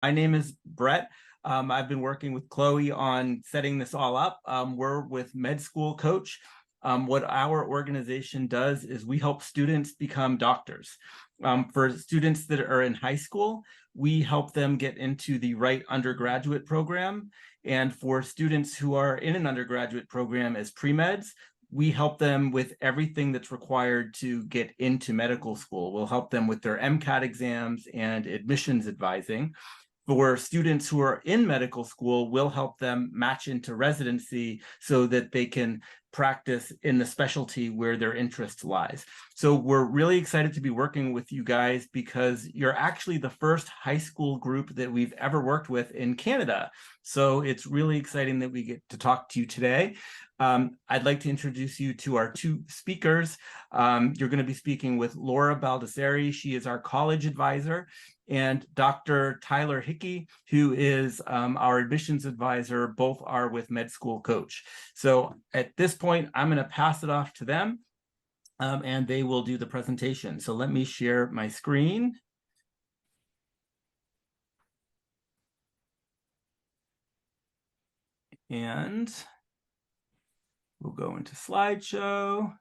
My name is Brett. I've been working with Chloe on setting this all up. We're with Med School Coach. What our organization does is we help students become doctors. For students that are in high school, we help them get into the right undergraduate program. And for students who are in an undergraduate program as pre-meds, we help them with everything that's required to get into medical school. We'll help them with their MCAT exams and admissions advising. For students who are in medical school, we'll help them match into residency so that they can practice in the specialty where their interest lies. So we're really excited to be working with you guys because you're actually the first high school group that we've ever worked with in Canada. So it's really exciting that we get to talk to you today. I'd like to introduce you to our two speakers. You're going to be speaking with Laura Baldasare. She is our college advisor, and Dr. Tyler Hickey, who is our admissions advisor. Both are with Med School Coach. So at this point, I'm going to pass it off to them, and they will do the presentation. So let me share my screen. And we'll go into slideshow.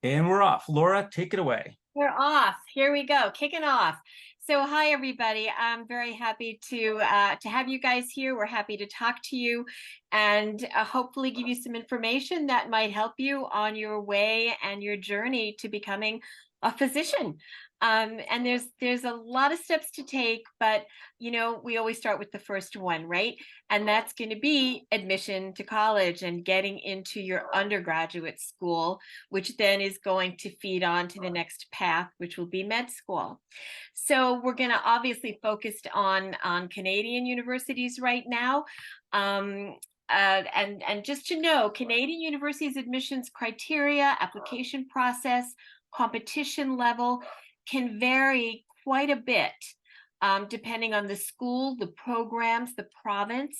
And we're off. Laura, take it away. We're off. Here we go. Kicking off. So hi, everybody. I'm very happy to have you guys here. We're happy to talk to you and hopefully give you some information that might help you on your way and your journey to becoming a physician. And there's a lot of steps to take, but we always start with the first one, right? And that's going to be admission to college and getting into your undergraduate school, which then is going to feed on to the next path, which will be med school. So we're going to obviously focus on Canadian universities right now. And just to know, Canadian universities admissions criteria, application process, competition level can vary quite a bit depending on the school, the programs, the province,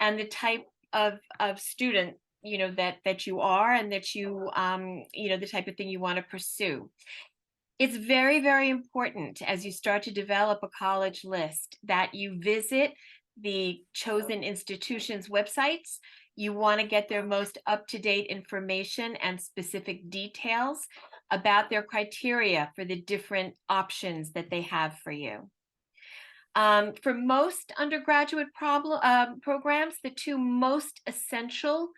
and the type of student that you are, and that you the type of thing you want to pursue. It's very, very important as you start to develop a college list that you visit the chosen institution's websites. You want to get their most up-to-date information and specific details about their criteria for the different options that they have for you. For most undergraduate programs, the two most essential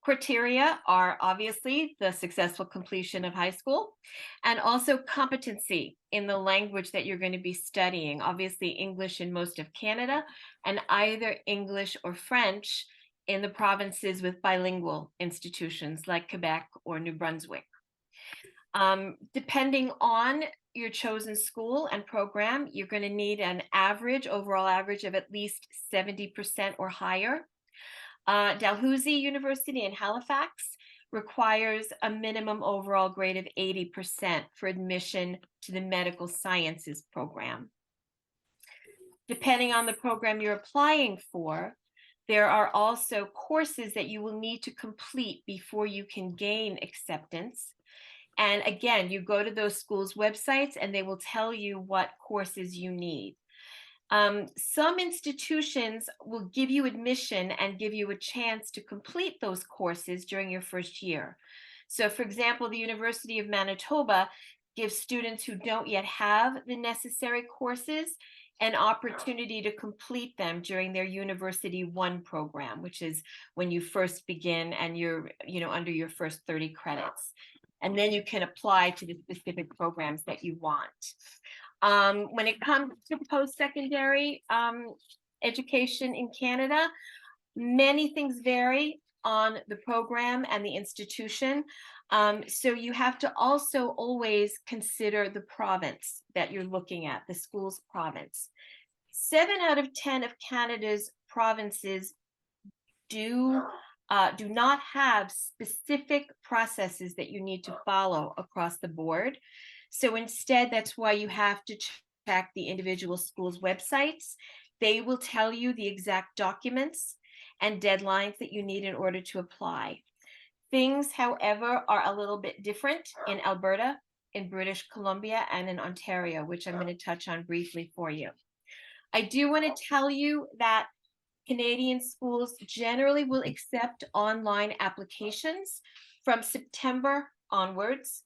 criteria are obviously the successful completion of high school and also competency in the language that you're going to be studying, obviously English in most of Canada and either English or French in the provinces with bilingual institutions like Quebec or New Brunswick. Depending on your chosen school and program, you're going to need an overall average of at least 70% or higher. Dalhousie University in Halifax requires a minimum overall grade of 80% for admission to the medical sciences program. Depending on the program you're applying for, there are also courses that you will need to complete before you can gain acceptance. And again, you go to those schools' websites and they will tell you what courses you need. Some institutions will give you admission and give you a chance to complete those courses during your first year. So for example, the University of Manitoba gives students who don't yet have the necessary courses an opportunity to complete them during their University 1 program, which is when you first begin and you're under your first 30 credits. And then you can apply to the specific programs that you want. When it comes to post-secondary education in Canada, many things vary on the program and the institution. So you have to also always consider the province that you're looking at, the school's province. 7 out of 10 of Canada's provinces do not have specific processes that you need to follow across the board. So instead, that's why you have to check the individual schools' websites. They will tell you the exact documents and deadlines that you need in order to apply. Things, however, are a little bit different in Alberta, in British Columbia and in Ontario, which I'm going to touch on briefly for you. I do want to tell you that Canadian schools generally will accept online applications from September onwards.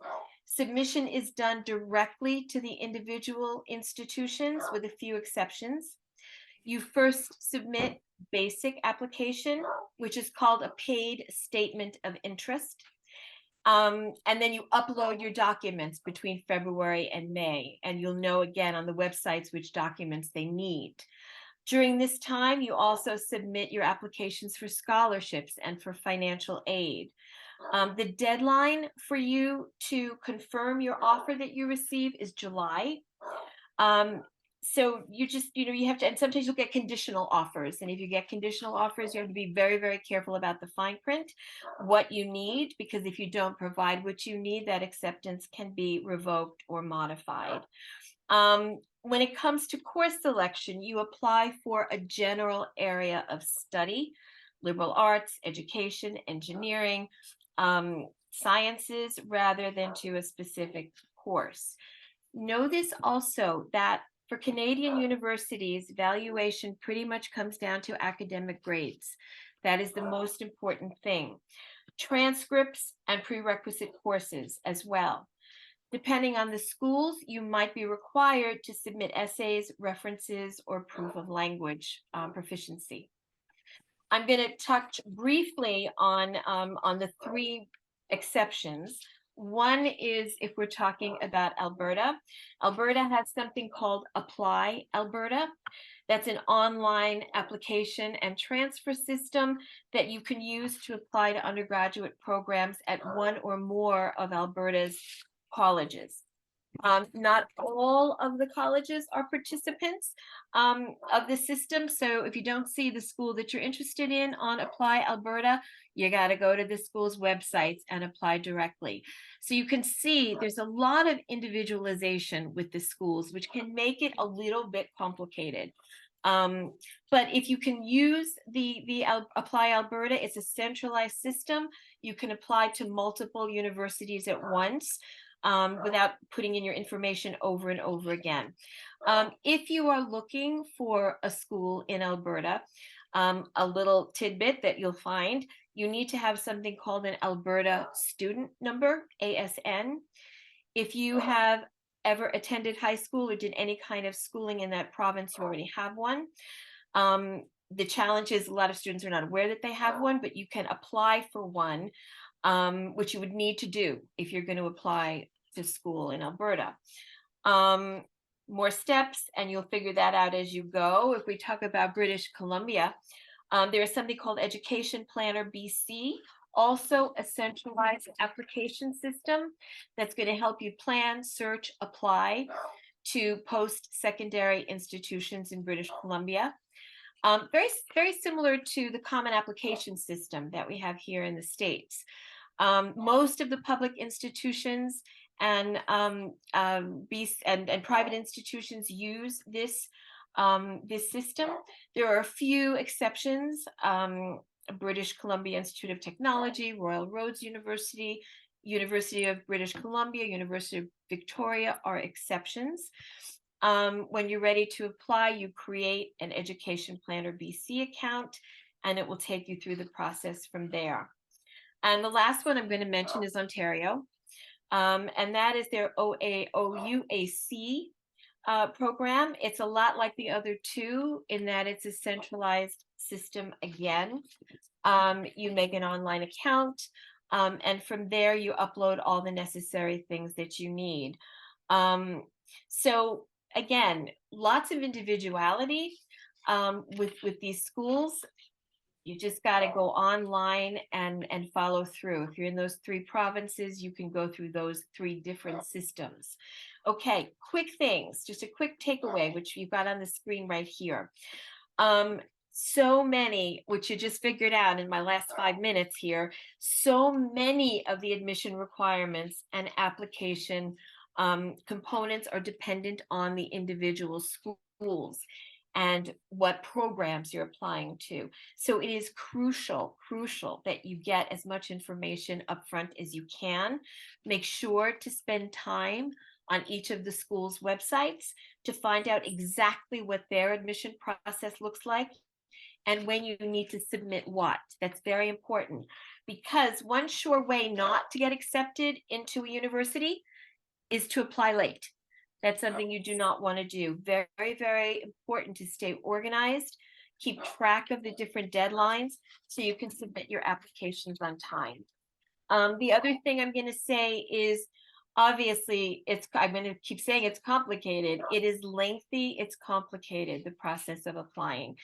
Submission is done directly to the individual institutions with a few exceptions. You first submit basic application, which is called a paid statement of interest. And then you upload your documents between February and May, and you'll know again on the websites which documents they need. During this time, you also submit your applications for scholarships and for financial aid. The deadline for you to confirm your offer that you receive is July. So you just, you have to, and sometimes you'll get conditional offers. And if you get conditional offers, you have to be very, very careful about the fine print, what you need, because if you don't provide what you need, that acceptance can be revoked or modified. When it comes to course selection, you apply for a general area of study, liberal arts, education, engineering, sciences, rather than to a specific course. Know this also, that for Canadian universities, valuation pretty much comes down to academic grades. That is the most important thing. Transcripts and prerequisite courses as well. Depending on the schools, you might be required to submit essays, references, or proof of language proficiency. I'm going to touch briefly on the three exceptions. One is if we're talking about Alberta. Alberta has something called Apply Alberta. That's an online application and transfer system that you can use to apply to undergraduate programs at one or more of Alberta's colleges. Not all of the colleges are participants of the system. So if you don't see the school that you're interested in on Apply Alberta, you got to go to the school's websites and apply directly. So you can see there's a lot of individualization with the schools, which can make it a little bit complicated. But if you can use the Apply Alberta, it's a centralized system. You can apply to multiple universities at once. Without putting in your information over and over again. If you are looking for a school in Alberta, a little tidbit that you'll find, you need to have something called an Alberta Student Number, ASN. If you have ever attended high school or did any kind of schooling in that province, you already have one. The challenge is a lot of students are not aware that they have one, but you can apply for one, which you would need to do if you're going to apply to school in Alberta. More steps, and you'll figure that out as you go. If we talk about British Columbia, there is something called Education Planner BC, also a centralized application system that's going to help you plan, search, apply to post-secondary institutions in British Columbia. Very, very similar to the common application system that we have here in the States. Most of the public institutions and private institutions use this system. There are a few exceptions. British Columbia Institute of Technology, Royal Roads University, University of British Columbia, University of Victoria are exceptions. When you're ready to apply, you create an Education Planner BC account, and it will take you through the process from there. And the last one I'm going to mention is Ontario, and that is their OUAC program. It's a lot like the other two in that it's a centralized system again. You make an online account, and from there you upload all the necessary things that you need. So again, lots of individuality with these schools. You just got to go online and follow through. If you're in those three provinces, you can go through those three different systems. Okay, quick things, just a quick takeaway, which you've got on the screen right here. So many, which you just figured out in my last 5 minutes here, so many of the admission requirements and application components are dependent on the individual schools. and what programs you're applying to. So it is crucial that you get as much information upfront as you can. Make sure to spend time on each of the school's websites to find out exactly what their admission process looks like and when you need to submit what. That's very important, because one sure way not to get accepted into a university is to apply late. That's something you do not want to do. Very, very important to stay organized, keep track of the different deadlines so you can submit your applications on time. The other thing I'm going to say is, obviously, I'm going to keep saying it's complicated. It is lengthy, it's complicated, the process of applying.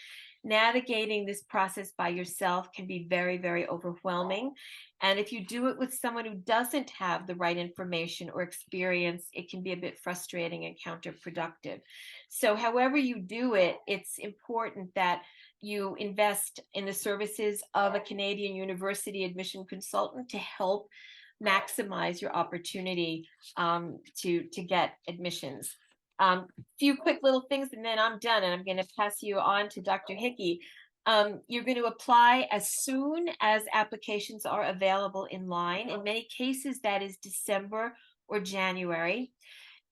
Navigating this process by yourself can be very, very overwhelming. And if you do it with someone who doesn't have the right information or experience, it can be a bit frustrating and counterproductive. So however you do it, it's important that you invest in the services of a Canadian university admission consultant to help maximize your opportunity to get admissions. Few quick little things and then I'm done, and I'm going to pass you on to Dr. Hickey. You're going to apply as soon as applications are available in line. In many cases, that is December or January.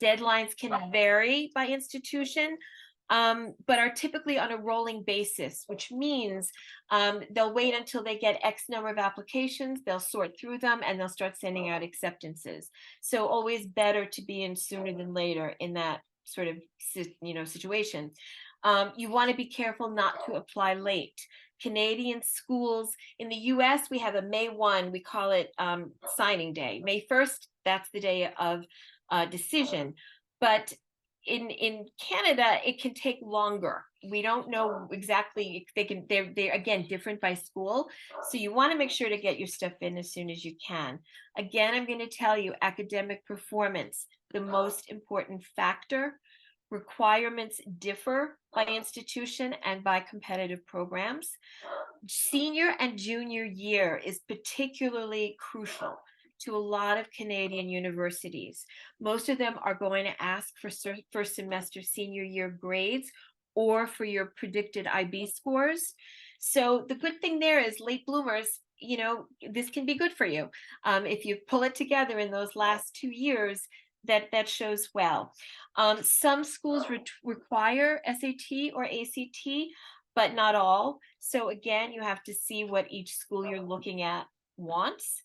Deadlines can vary by institution, but are typically on a rolling basis, which means they'll wait until they get X number of applications, they'll sort through them, and they'll start sending out acceptances. So always better to be in sooner than later in that sort of situation. You want to be careful not to apply late. Canadian schools, in the US, we have a May 1, we call it signing day. May 1st, that's the day of decision. But in Canada, it can take longer. We don't know exactly. They're again different by school. So you want to make sure to get your stuff in as soon as you can. Again, I'm going to tell you, academic performance, the most important factor. Requirements differ by institution and by competitive programs. Senior and junior year is particularly crucial to a lot of Canadian universities. Most of them are going to ask for first semester senior year grades or for your predicted IB scores. So the good thing there is late bloomers, this can be good for you. If you pull it together in those last 2 years, that shows well. Some schools require SAT or ACT, but not all. So again, you have to see what each school you're looking at wants.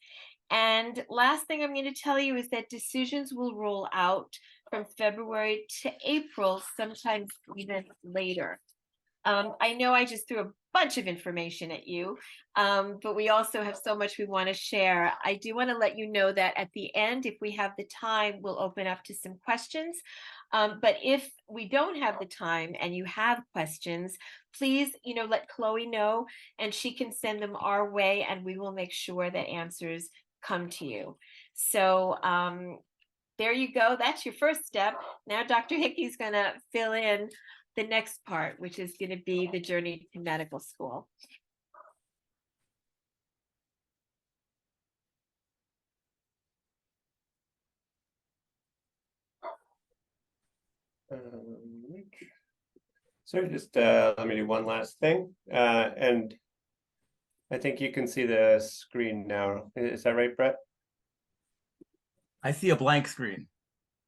And last thing I'm going to tell you is that decisions will roll out from February to April, sometimes even later. I know I just threw a bunch of information at you, but we also have so much we want to share. I do want to let you know that at the end, if we have the time, we'll open up to some questions. But if we don't have the time and you have questions, please, let Chloe know, and she can send them our way, and we will make sure that answers come to you. So there you go. That's your first step. Now Dr. Hickey's going to fill in the next part, which is going to be the journey to medical school. So just let me do one last thing, and I think you can see the screen now. Is that right, Brett? I see a blank screen.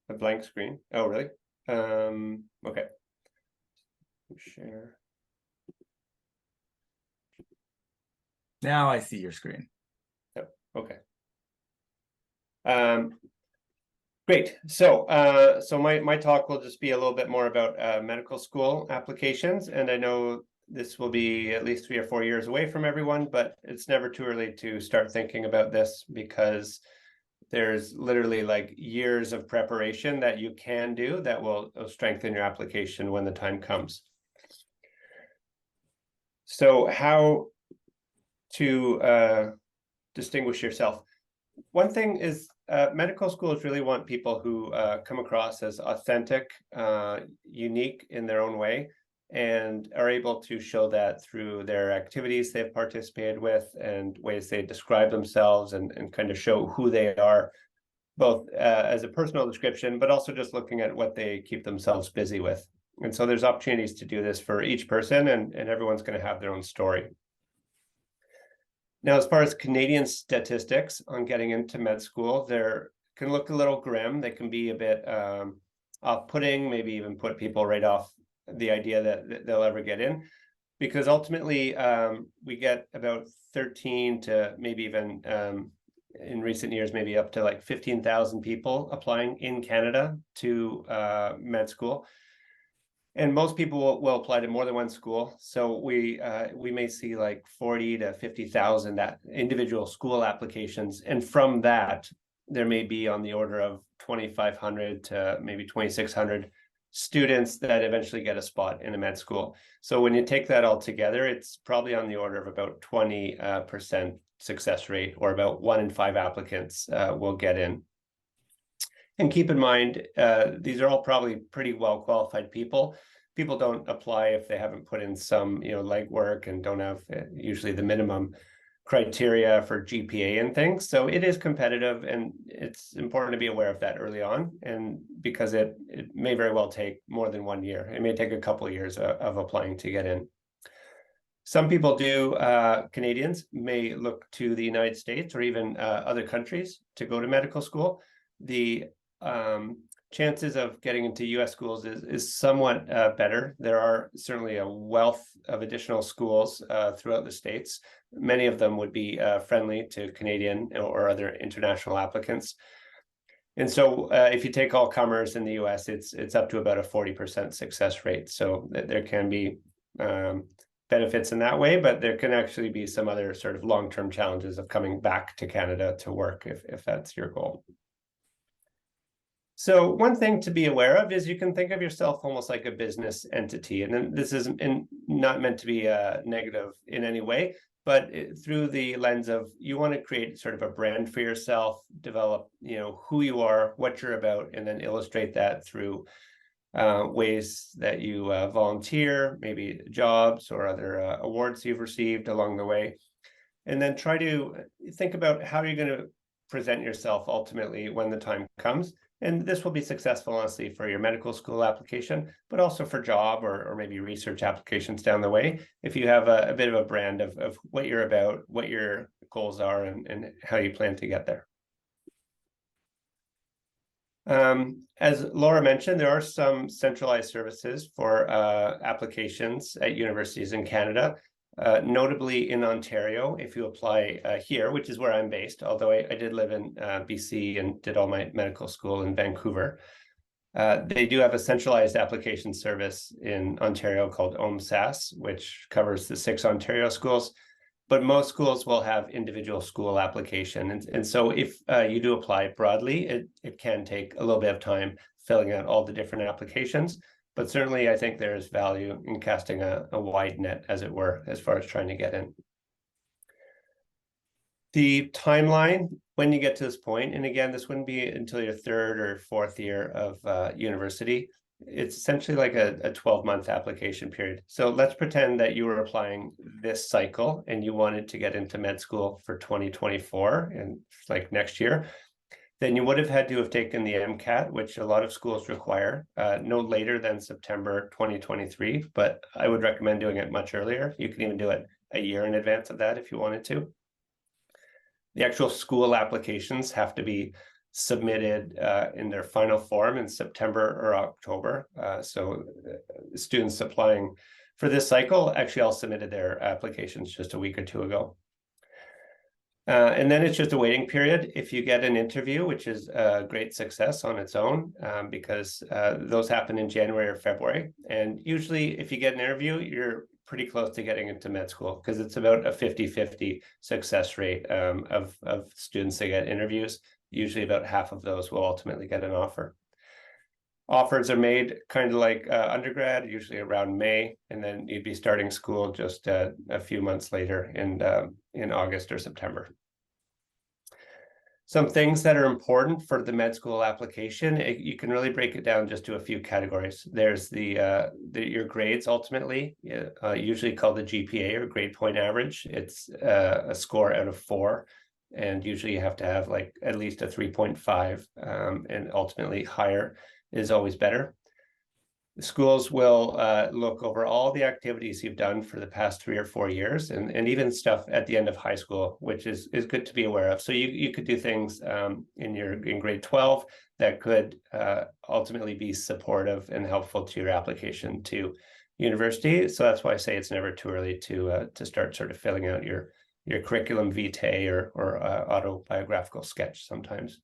A blank screen. Oh, really? Okay. Share. Now I see your screen. Oh, okay. Great. So my talk will just be a little bit more about medical school applications, and I know this will be at least 3 or 4 years away from everyone, but it's never too early to start thinking about this, because there's literally like years of preparation that you can do that will strengthen your application when the time comes. So how to distinguish yourself? One thing is medical schools really want people who come across as authentic, unique in their own way, and are able to show that through their activities they've participated with and ways they describe themselves, and kind of show who they are, both as a personal description, but also just looking at what they keep themselves busy with. And so there's opportunities to do this for each person, and everyone's going to have their own story. Now, as far as Canadian statistics on getting into med school, they can look a little grim. They can be a bit off-putting, maybe even put people right off the idea that they'll ever get in, because ultimately we get about 13 to maybe even in recent years, maybe up to like 15,000 people applying in Canada to med school. And most people will apply to more than one school. So we may see like 40 to 50,000 that individual school applications. And from that, there may be on the order of 2,500 to maybe 2,600 students that eventually get a spot in a med school. So when you take that all together, it's probably on the order of about 20% success rate, or about 1 in 5 applicants will get in. And keep in mind, these are all probably pretty well qualified people. People don't apply if they haven't put in some, legwork and don't have usually the minimum criteria for GPA and things. So it is competitive, and it's important to be aware of that early on. And because it may very well take more than 1 year. It may take a couple of years of applying to get in. Some people Canadians may look to the United States or even other countries to go to medical school. The chances of getting into US schools is somewhat better. There are certainly a wealth of additional schools throughout the States. Many of them would be friendly to Canadian or other international applicants. And so if you take all comers in the US, it's up to about a 40% success rate. So there can be benefits in that way, but there can actually be some other sort of long-term challenges of coming back to Canada to work if that's your goal. So one thing to be aware of is you can think of yourself almost like a business entity. And then this is not meant to be negative in any way, but through the lens of you want to create sort of a brand for yourself, develop, who you are, what you're about, and then illustrate that through ways that you volunteer, maybe jobs or other awards you've received along the way. And then try to think about how you're going to present yourself ultimately when the time comes. And this will be successful, honestly, for your medical school application, but also for job or maybe research applications down the way. If you have a bit of a brand of what you're about, what your goals are, and how you plan to get there. As Laura mentioned, there are some centralized services for applications at universities in Canada. Notably in Ontario, if you apply here, which is where I'm based, although I did live in BC and did all my medical school in Vancouver, they do have a centralized application service in Ontario called OMSAS, which covers the 6 Ontario schools, but most schools will have individual school application. And so if you do apply broadly, it can take a little bit of time filling out all the different applications. But certainly, I think there is value in casting a wide net, as it were, as far as trying to get in. The timeline, when you get to this point, and again, this wouldn't be until your 3rd or 4th year of university, it's essentially like a 12-month application period. So let's pretend that you were applying this cycle and you wanted to get into med school for 2024 and like next year. Then you would have had to have taken the MCAT, which a lot of schools require, no later than September 2023, but I would recommend doing it much earlier. You can even do it a year in advance of that if you wanted to. The actual school applications have to be submitted in their final form in September or October. So students applying for this cycle actually all submitted their applications just a week or 2 ago. And then it's just a waiting period. If you get an interview, which is a great success on its own, because those happen in January or February. And usually if you get an interview, you're pretty close to getting into med school because it's about a 50-50 success rate of students that get interviews. Usually about half of those will ultimately get an offer. Offers are made kind of like undergrad, usually around May, and then you'd be starting school just a few months later in August or September. Some things that are important for the med school application, you can really break it down just to a few categories. There's your grades ultimately, usually called the GPA or grade point average. It's a score out of 4. And usually you have to have like at least a 3.5 and ultimately higher is always better. The schools will look over all the activities you've done for the past 3 or 4 years, and even stuff at the end of high school, which is good to be aware of. So you could do things in grade 12 that could ultimately be supportive and helpful to your application to university. So that's why I say it's never too early to start sort of filling out your curriculum vitae or autobiographical sketch sometimes.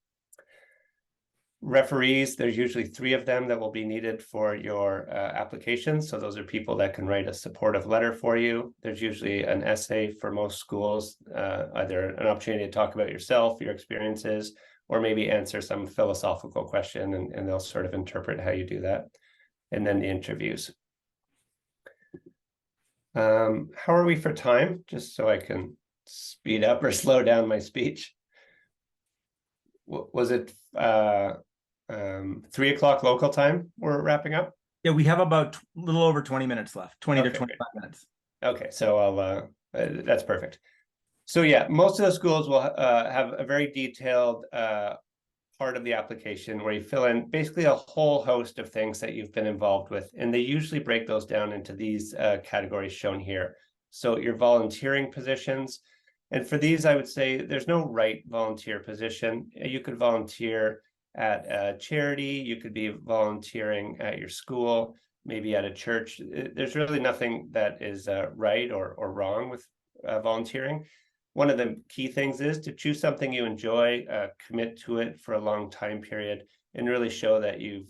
Referees, there's usually 3 of them that will be needed for your application. So those are people that can write a supportive letter for you. There's usually an essay for most schools, either an opportunity to talk about yourself, your experiences, or maybe answer some philosophical question, and they'll sort of interpret how you do that. And then the interviews. How are we for time? Just so I can speed up or slow down my speech. Was it 3 o'clock local time we're wrapping up? Yeah, we have about a little over 20 minutes left, 20 to Okay, 25 minutes. Okay, so I'll that's perfect. So yeah, most of the schools will have a very detailed part of the application where you fill in basically a whole host of things that you've been involved with, and they usually break those down into these categories shown here. So your volunteering positions, and for these I would say there's no right volunteer position. You could volunteer at a charity, you could be volunteering at your school, maybe at a church. There's really nothing that is right or wrong with volunteering. One of the key things is to choose something you enjoy, commit to it for a long time period, and really show that you're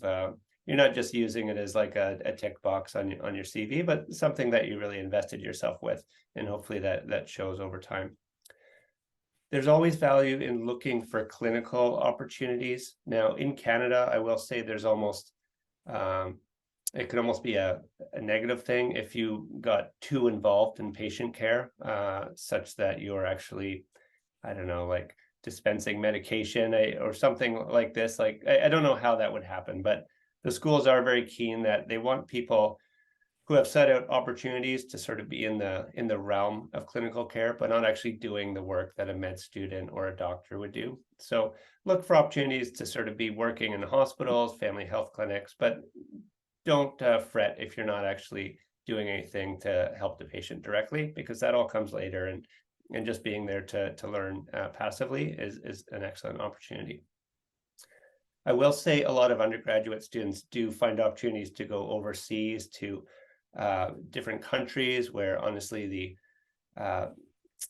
not just using it as like a tick box on your CV, but something that you really invested yourself with, and hopefully that shows over time. There's always value in looking for clinical opportunities. Now, in Canada, I will say there's almost, it could almost be a negative thing if you got too involved in patient care, such that you're actually, I don't know, like dispensing medication or something like this. Like, I don't know how that would happen, but the schools are very keen that they want people who have set out opportunities to sort of be in the realm of clinical care, but not actually doing the work that a med student or a doctor would do. So look for opportunities to sort of be working in hospitals, family health clinics, but don't fret if you're not actually doing anything to help the patient directly, because that all comes later, and just being there to learn passively is an excellent opportunity. I will say a lot of undergraduate students do find opportunities to go overseas to different countries where honestly the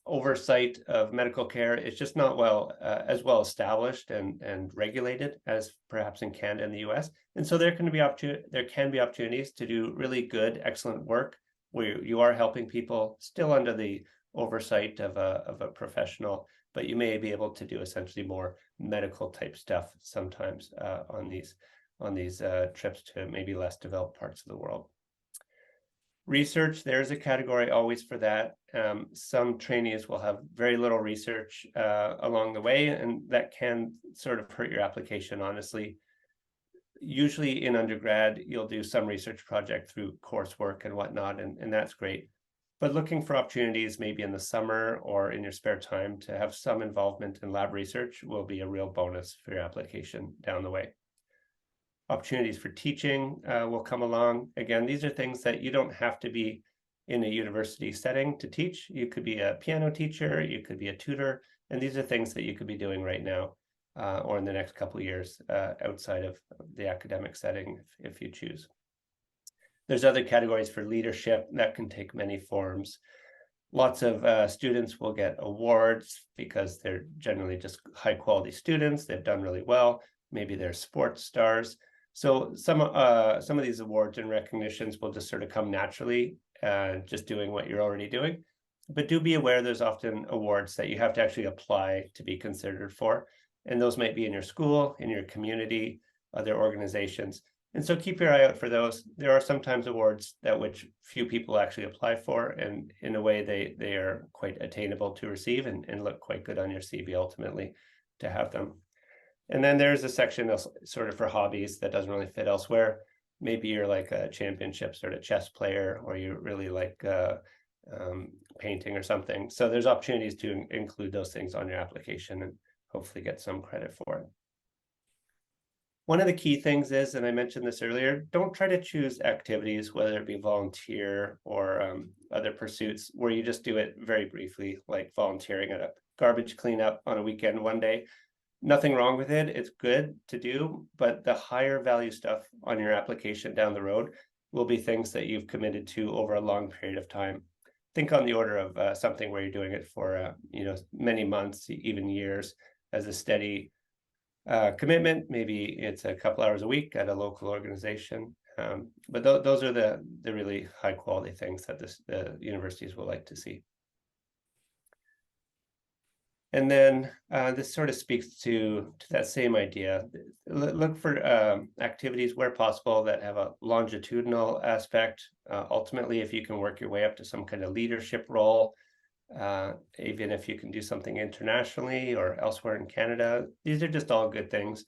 oversight of medical care is just not as well established and regulated as perhaps in Canada and the US. And so there can be opportunities to do really good, excellent work where you are helping people still under the oversight of a professional, but you may be able to do essentially more medical type stuff sometimes on these trips to maybe less developed parts of the world. Research, there's a category always for that. Some trainees will have very little research along the way, and that can sort of hurt your application, honestly. Usually in undergrad, you'll do some research project through coursework and whatnot, and that's great. But looking for opportunities maybe in the summer or in your spare time to have some involvement in lab research will be a real bonus for your application down the way. Opportunities for teaching will come along. Again, these are things that you don't have to be in a university setting to teach. You could be a piano teacher, you could be a tutor, and these are things that you could be doing right now or in the next couple of years outside of the academic setting if you choose. There's other categories for leadership that can take many forms. Lots of students will get awards because they're generally just high quality students. They've done really well. Maybe they're sports stars. So some of these awards and recognitions will just sort of come naturally, just doing what you're already doing. But do be aware there's often awards that you have to actually apply to be considered for. And those might be in your school, in your community, other organizations. And so keep your eye out for those. There are sometimes awards that which few people actually apply for, and in a way they are quite attainable to receive and look quite good on your CV ultimately to have them. And then there's a section of sort of for hobbies that doesn't really fit elsewhere. Maybe you're like a championship sort of chess player, or you really like painting or something. So there's opportunities to include those things on your application and hopefully get some credit for it. One of the key things is, and I mentioned this earlier, don't try to choose activities, whether it be volunteer or other pursuits, where you just do it very briefly, like volunteering at a garbage cleanup on a weekend one day. Nothing wrong with it. It's good to do, but the higher value stuff on your application down the road will be things that you've committed to over a long period of time. Think on the order of something where you're doing it for many months, even years, as a steady commitment. Maybe it's a couple hours a week at a local organization. But those are the really high quality things that the universities will like to see. And then this sort of speaks to that same idea. Look for activities where possible that have a longitudinal aspect. Ultimately, if you can work your way up to some kind of leadership role, even if you can do something internationally or elsewhere in Canada, these are just all good things.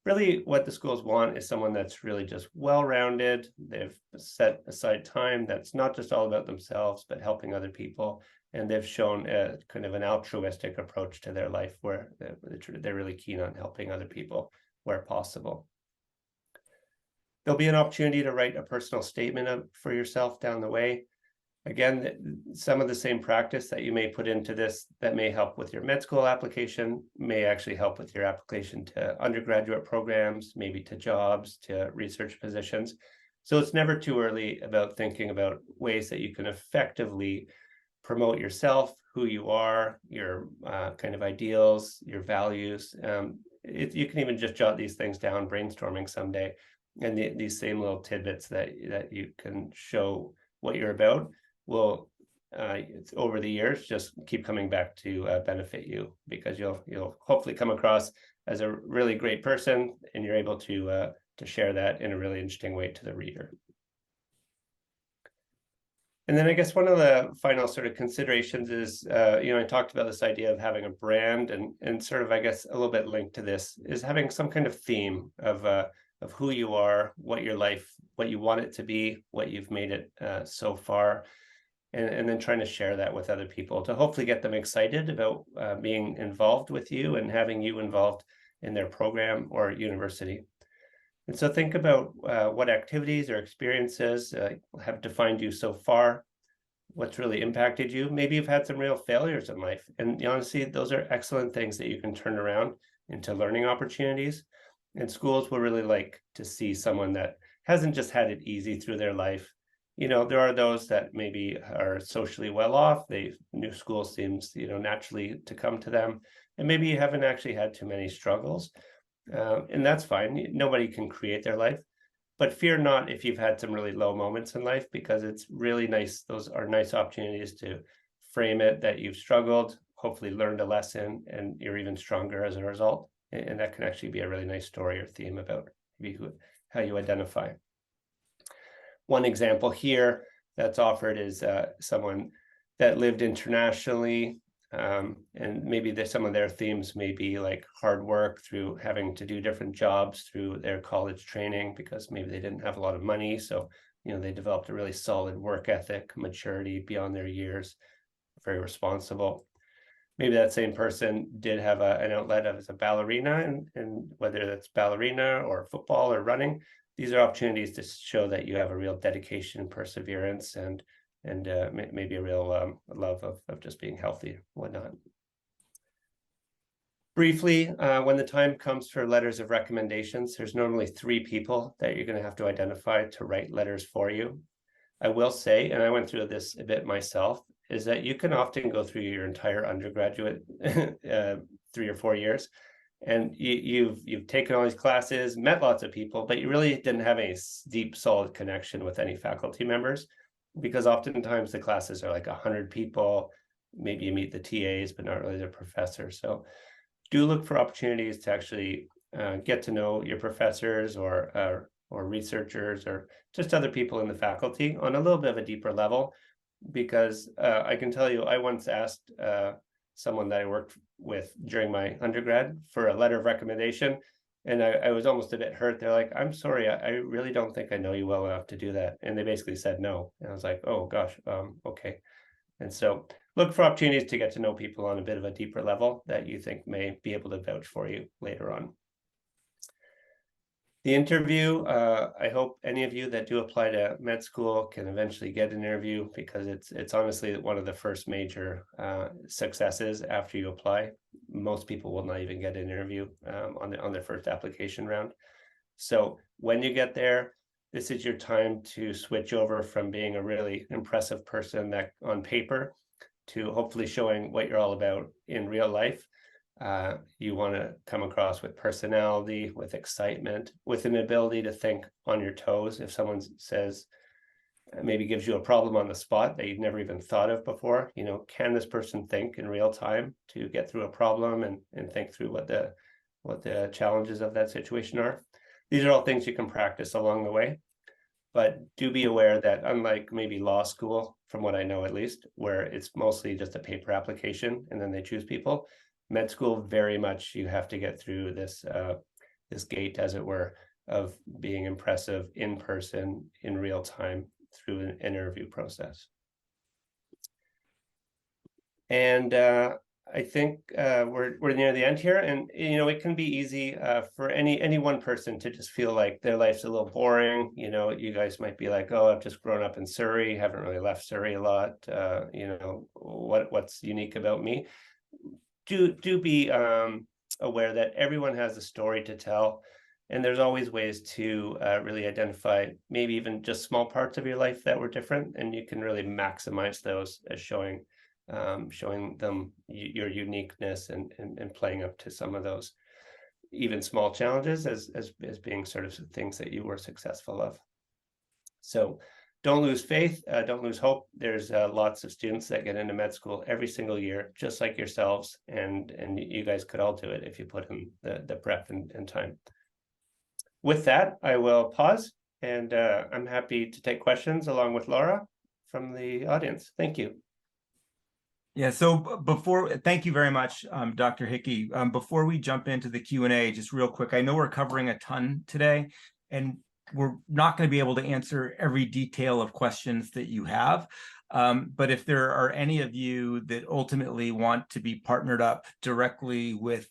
Really, what the schools want is someone that's really just well-rounded. They've set aside time that's not just all about themselves, but helping other people. And they've shown a kind of an altruistic approach to their life where they're really keen on helping other people where possible. There'll be an opportunity to write a personal statement up for yourself down the way. Again, some of the same practice that you may put into this that may help with your med school application may actually help with your application to undergraduate programs, maybe to jobs, to research positions. So it's never too early about thinking about ways that you can effectively promote yourself, who you are, your kind of ideals, your values. You can even just jot these things down, brainstorming someday, and these same little tidbits that you can show what you're about will over the years just keep coming back to benefit you, because you'll hopefully come across as a really great person, and you're able to share that in a really interesting way to the reader. And then I guess one of the final sort of considerations is, I talked about this idea of having a brand, and sort of, I guess, a little bit linked to this is having some kind of theme of who you are, what your life, what you want it to be, what you've made it so far, and then trying to share that with other people to hopefully get them excited about being involved with you and having you involved in their program or university. And so think about what activities or experiences have defined you so far, what's really impacted you. Maybe you've had some real failures in life, and honestly, those are excellent things that you can turn around into learning opportunities. And schools will really like to see someone that hasn't just had it easy through their life. There are those that maybe are socially well off. New school seems, naturally to come to them. And maybe you haven't actually had too many struggles. And that's fine. Nobody can create their life. But fear not if you've had some really low moments in life, because it's really nice. Those are nice opportunities to frame it that you've struggled, hopefully learned a lesson, and you're even stronger as a result. And that can actually be a really nice story or theme about how you identify. One example here that's offered is someone that lived internationally, and maybe some of their themes may be like hard work through having to do different jobs through their college training, because maybe they didn't have a lot of money. So, they developed a really solid work ethic, maturity beyond their years, very responsible. Maybe that same person did have an outlet as a ballerina, and whether that's ballerina or football or running, these are opportunities to show that you have a real dedication, perseverance, and maybe a real love of just being healthy and whatnot. Briefly, when the time comes for letters of recommendations, there's normally 3 people that you're going to have to identify to write letters for you. I will say, and I went through this a bit myself, is that you can often go through your entire undergraduate 3 or 4 years, and you've taken all these classes, met lots of people, but you really didn't have any deep, solid connection with any faculty members, because oftentimes the classes are like 100 people. Maybe you meet the TAs, but not really the professors. So do look for opportunities to actually get to know your professors or researchers or just other people in the faculty on a little bit of a deeper level, because I can tell you, I once asked someone that I worked with during my undergrad for a letter of recommendation, and I was almost a bit hurt. They're like, "I'm sorry, I really don't think I know you well enough to do that." And they basically said no. And I was like, "Oh gosh, okay." And so look for opportunities to get to know people on a bit of a deeper level that you think may be able to vouch for you later on. The interview, I hope any of you that do apply to med school can eventually get an interview, because it's honestly one of the first major successes after you apply. Most people will not even get an interview on their first application round. So when you get there, this is your time to switch over from being a really impressive person that on paper to hopefully showing what you're all about in real life. You want to come across with personality, with excitement, with an ability to think on your toes. If someone says, maybe gives you a problem on the spot that you've never even thought of before, you know, can this person think in real time to get through a problem and think through what the challenges of that situation are? These are all things you can practice along the way, but do be aware that unlike maybe law school, from what I know at least, where it's mostly just a paper application and then they choose people, med school, very much you have to get through this this gate, as it were, of being impressive in person, in real time, through an interview process. And I think we're near the end here, and you know, it can be easy for any one person to just feel like their life's a little boring. You know, you guys might be like, oh, I've just grown up in Surrey, haven't really left Surrey a lot. You know, what's unique about me? Do be aware that everyone has a story to tell, and there's always ways to really identify maybe even just small parts of your life that were different, and you can really maximize those as showing them your uniqueness and playing up to some of those even small challenges as being sort of things that you were successful of. So don't lose faith, don't lose hope. There's lots of students that get into med school every single year, just like yourselves, and you guys could all do it if you put in the prep and time. With that, I will pause, and I'm happy to take questions along with Laura from the audience. Thank you. Yeah, so thank you very much, Dr. Hickey. Before we jump into the Q&A, just real quick, I know we're covering a ton today, and we're not going to be able to answer every detail of questions that you have. But if there are any of you that ultimately want to be partnered up directly with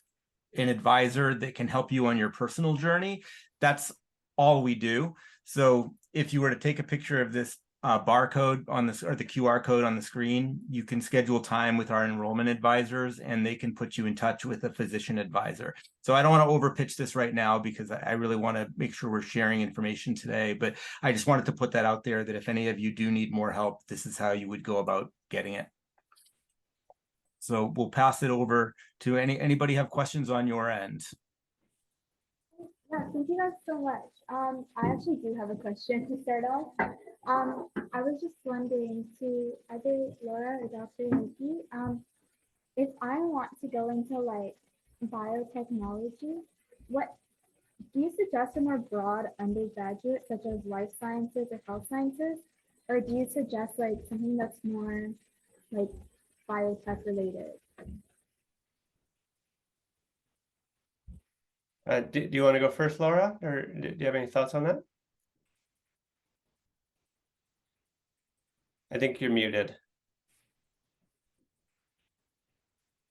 an advisor that can help you on your personal journey, that's all we do. So if you were to take a picture of this barcode on this, or the QR code on the screen, you can schedule time with our enrollment advisors, and they can put you in touch with a physician advisor. So I don't want to overpitch this right now, because I really want to make sure we're sharing information today, but I just wanted to put that out there, that if any of you do need more help, this is how you would go about getting it. So we'll pass it over to anybody have questions on your end. Yeah, thank you guys so much. I actually do have a question to start off. I was just wondering to either Laura or Dr. Hickey, if I want to go into like biotechnology, what do you suggest a more broad undergraduate, such as life sciences or health sciences, or do you suggest like something that's more like biotech related? Do you want to go first, Laura, or do you have any thoughts on that? I think you're muted.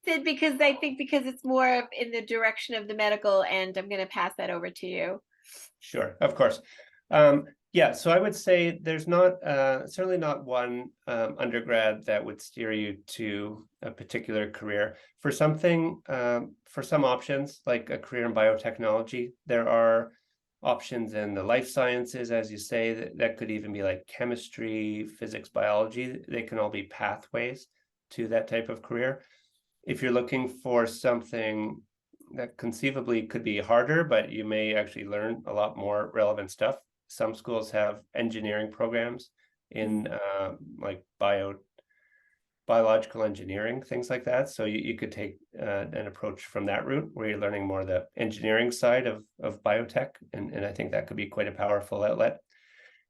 Because I think because it's more in the direction of the medical, and I'm going to pass that over to you. Sure, of course. Yeah, so I would say there's not certainly not one undergrad that would steer you to a particular career. For something, for some options, like a career in biotechnology, there are options in the life sciences, as you say, that could even be like chemistry, physics, biology. They can all be pathways to that type of career. If you're looking for something that conceivably could be harder, but you may actually learn a lot more relevant stuff, some schools have engineering programs in like biological engineering, things like that. So you could take an approach from that route, where you're learning more the engineering side of biotech, and I think that could be quite a powerful outlet.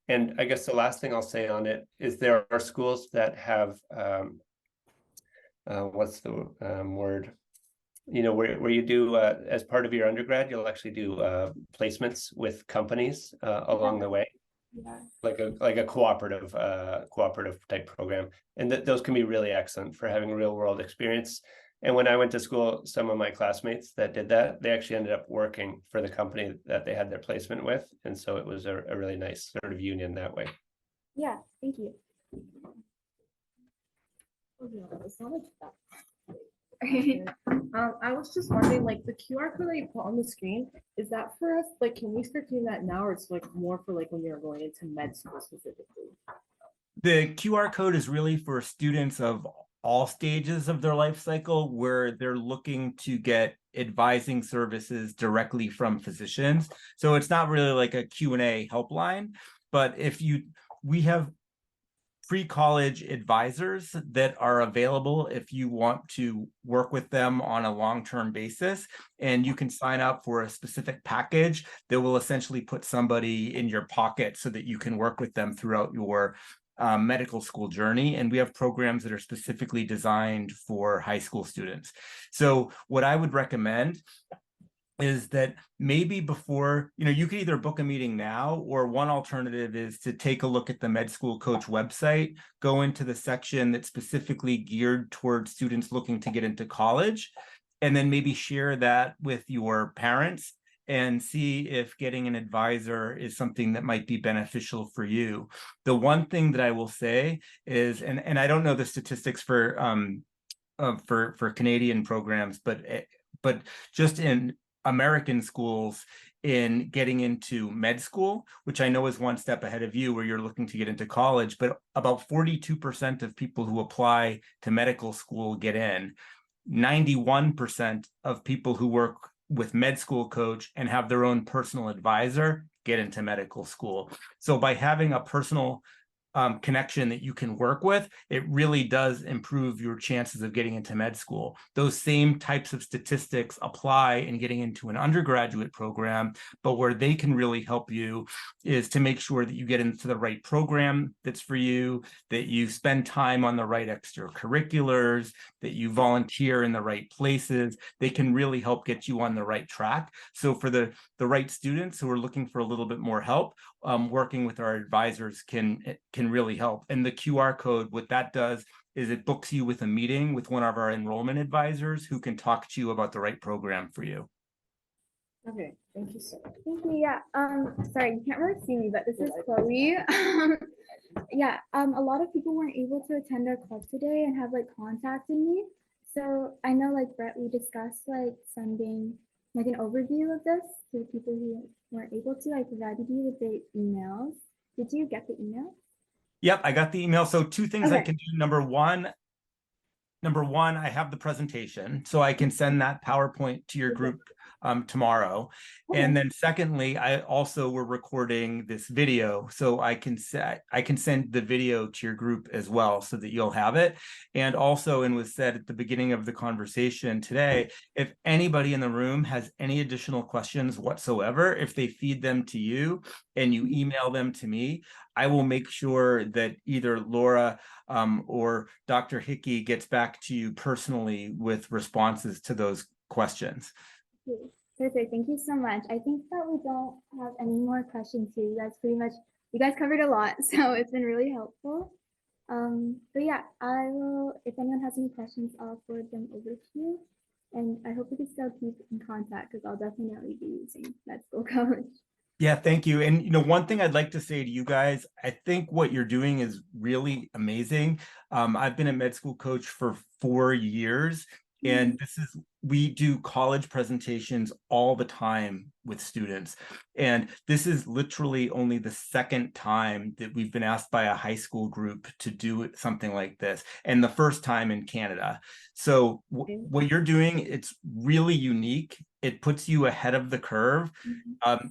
And I guess the last thing I'll say on it is there are schools that have what's the word? You know, where you do as part of your undergrad, you'll actually do placements with companies along the way, like a cooperative type program, and those can be really excellent for having real world experience. And when I went to school, some of my classmates that did that, they actually ended up working for the company that they had their placement with. And so it was a really nice sort of union that way. Yeah, thank you. It's not like that. I was just wondering, like the QR code that you put on the screen, is that for us? Like, can we start doing that now, or it's like more for like when you're going into med school specifically? The QR code is really for students of all stages of their life cycle where they're looking to get advising services directly from physicians. So it's not really like a Q&A helpline, but we have pre-college advisors that are available if you want to work with them on a long-term basis, and you can sign up for a specific package that will essentially put somebody in your pocket so that you can work with them throughout your medical school journey. And we have programs that are specifically designed for high school students. So what I would recommend is that maybe before, you could either book a meeting now, or one alternative is to take a look at the Med School Coach website, go into the section that's specifically geared towards students looking to get into college, and then maybe share that with your parents and see if getting an advisor is something that might be beneficial for you. The one thing that I will say is, and I don't know the statistics for Canadian programs, but just in American schools, in getting into med school, which I know is one step ahead of you where you're looking to get into college, but about 42% of people who apply to medical school get in. 91% of people who work with Med School Coach and have their own personal advisor get into medical school. So by having a personal connection that you can work with, it really does improve your chances of getting into med school. Those same types of statistics apply in getting into an undergraduate program, but where they can really help you is to make sure that you get into the right program that's for you, that you spend time on the right extracurriculars, that you volunteer in the right places. They can really help get you on the right track. So for the right students who are looking for a little bit more help, working with our advisors can really help. And the QR code, what that does is it books you with a meeting with one of our enrollment advisors who can talk to you about the right program for you. Okay, thank you so much. Thank you. Yeah. Sorry, you can't really see me, but this is Chloe. Yeah. A lot of people weren't able to attend our club today and have like contacted me. So I know, like Brett, we discussed like sending like an overview of this to the people who weren't able to. I provided you with the emails. Did you get the email? Yep, I got the email. So two things I Okay. can do. Number one, I have the presentation, so I can send that PowerPoint to your group tomorrow. Okay. And then secondly, we're recording this video, so I can send the video to your group as well so that you'll have it. And also, and was said at the beginning of the conversation today, if anybody in the room has any additional questions whatsoever, if they feed them to you and you email them to me, I will make sure that either Laura or Dr. Hickey gets back to you personally with responses to those questions. Perfect. Thank you so much. I think that we don't have any more questions here. You guys covered a lot, so it's been really helpful. But yeah, I will, if anyone has any questions, I'll forward them over to you. And I hope we can still keep in contact because I'll definitely be using Med School Coach. Yeah, thank you. And one thing I'd like to say to you guys, I think what you're doing is really amazing. I've been a med school coach for 4 years, and we do college presentations all the time with students. And this is literally only the second time that we've been asked by a high school group to do something like this, and the first time in Canada. So what you're doing, it's really unique. It puts you ahead of the curve.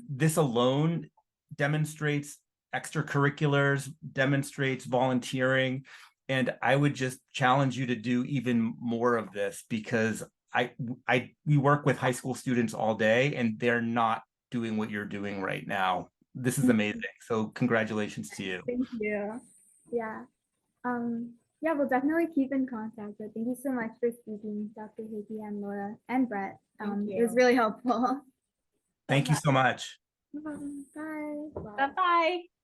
This alone demonstrates extracurriculars, demonstrates volunteering. And I would just challenge you to do even more of this, because we work with high school students all day and they're not doing what you're doing right now. This is amazing. So congratulations to you. Thank you. Yeah. Yeah, we'll definitely keep in contact. But thank you so much for speaking, Dr. Hickey and Laura and Brett. It was really helpful. Thank you so much. No problem. Bye. Bye-bye.